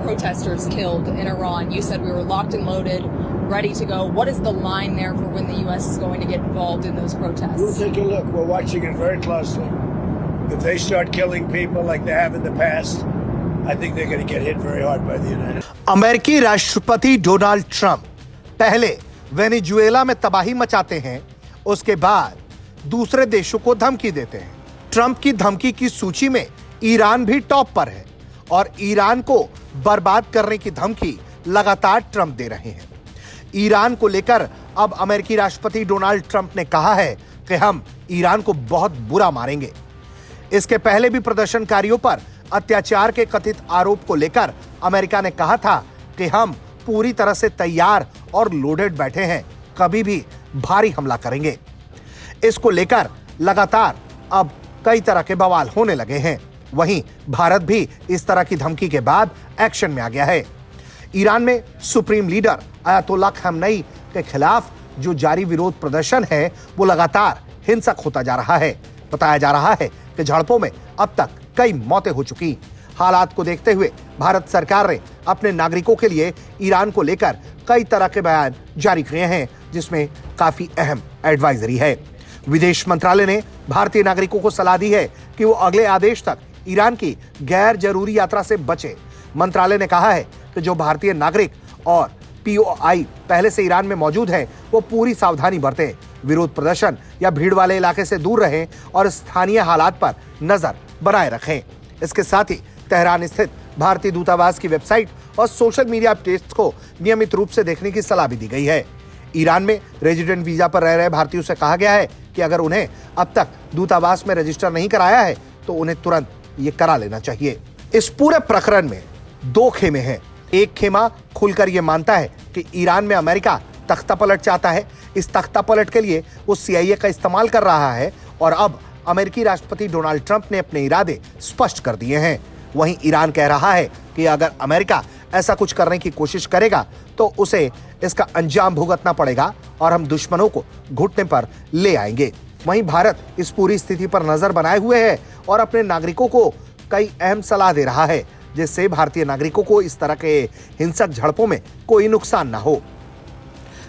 protesters killed in Iran. You said we were locked and loaded, ready to go. What is the line there for when the U.S. is going to get involved in those protests? We'll take a look. We're watching it very closely. If they start killing people like they have in the past, I think they're going to get hit very hard by the United States. अमेरिकी राष्ट्रपति Donald Trump पहले Venezuela में तबाही मचाते हैं, उसके बाद दूसरे देशों को धमकी देते हैं। ट्रंप की धमकी की सूची में ईरान भी टॉप पर है और ईरान को बर्बाद करने की धमकी लगातार ट्रंप दे रहे हैं। ईरान को लेकर अब अमेरिकी राष्ट्रपति डोनाल्ड ट्रंप ने कहा है कि हम ईरान को बहुत बुरा मारेंगे। इसके पहले भी प्रदर्शनकारियों पर अत्याचार के कथित आरोप को लेकर अमेरिका ने कहा था कि हम पूरी तरह से तैयार और लोडेड बैठे हैं, कभी भी भारी हमला करेंगे। इसको लेकर लगातार अब कई तरह के बवाल होने लगे हैं। वहीं भारत भी इस तरह की धमकी के बाद एक्शन में आ गया है। ईरान में सुप्रीम लीडर अयातोल्ला खamenei के खिलाफ जो जारी विरोध प्रदर्शन है वो लगातार हिंसक होता जा रहा है। बताया जा रहा है कि झड़पों में अब तक कई मौतें हो चुकी। हालात को देखते हुए भारत सरकार ने अपने नागरिकों के लिए ईरान को लेकर कई तरह के बयान जारी किए हैं, जिसमें काफी अहम एडवाइजरी है। विदेश मंत्रालय ने भारतीय नागरिकों को सलाह दी है कि वो अगले आदेश तक ईरान की गैर जरूरी यात्रा से बचें। मंत्रालय ने कहा है कि जो भारतीय नागरिक और POI पहले से ईरान में मौजूद हैं, वो पूरी सावधानी बरतें, विरोध प्रदर्शन या भीड़ वाले इलाके से दूर रहें और स्थानीय हालात पर नजर बनाए रखें। इसके साथ ही तेहरान स्थित भारतीय दूतावास की वेबसाइट और सोशल मीडिया अपडेट्स को नियमित रूप से देखने की सलाह भी दी गई है। ईरान में रेजिडेंट वीजा पर रह रहे भारतीयों से कहा गया है कि अगर उन्हें अब तक दूतावास में रजिस्टर नहीं कराया है तो उन्हें तुरंत ये करा लेना चाहिए। इस पूरे प्रकरण में दो खेमे हैं। एक खेमा खुलकर ये मानता है कि ईरान में अमेरिका तख्ता पलट चाहता है। इस तख्ता पलट के लिए वो CIA का इस्तेमाल कर रहा है और अब अमेरिकी राष्ट्रपति डोनाल्ड ट्रंप ने अपने इरादे स्पष्ट कर दिए हैं। वहीं ईरान कह रहा है कि अगर अमेरिका ऐसा कुछ करने की कोशिश करेगा तो उसे इसका अंजाम भुगतना पड़ेगा और हम दुश्मनों को घुटने पर ले आएंगे। वहीं भारत इस पूरी स्थिति पर नजर बनाए हुए है और अपने नागरिकों को कई अहम सलाह दे रहा है, जिससे भारतीय नागरिकों को इस तरह के हिंसक झड़पों में कोई नुकसान ना हो।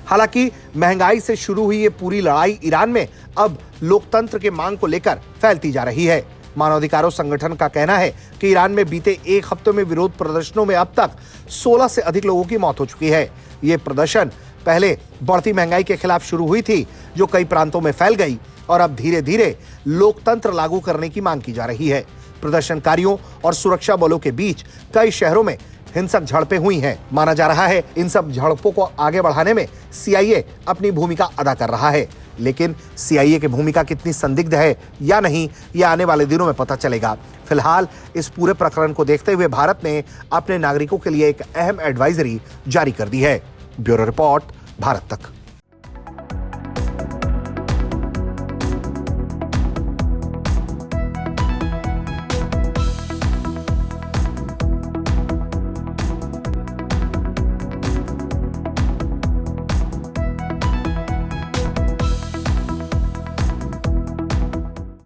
हालांकि महंगाई से शुरू हुई ये पूरी लड़ाई ईरान में अब लोकतंत्र के मांग को लेकर फैलती जा रही है। मानवाधिकारों संगठन का कहना है कि ईरान में बीते एक हफ्ते में विरोध प्रदर्शनों में अब तक 16 से अधिक लोगों की मौत हो चुकी है। ये प्रदर्शन पहले बढ़ती महंगाई के खिलाफ शुरू हुई थी, जो कई प्रांतों में फैल गई और अब धीरे धीरे लोकतंत्र लागू करने की मांग की जा रही है। प्रदर्शनकारियों और सुरक्षा बलों के बीच कई शहरों में हिंसक झड़पें हुई हैं। माना जा रहा है इन सब झड़पों को आगे बढ़ाने में CIA अपनी भूमिका अदा कर रहा है, लेकिन CIA की भूमिका कितनी संदिग्ध है या नहीं, यह आने वाले दिनों में पता चलेगा। फिलहाल इस पूरे प्रकरण को देखते हुए भारत ने अपने नागरिकों के लिए एक अहम एडवाइजरी जारी कर दी है। ब्यूरो रिपोर्ट, भारत तक।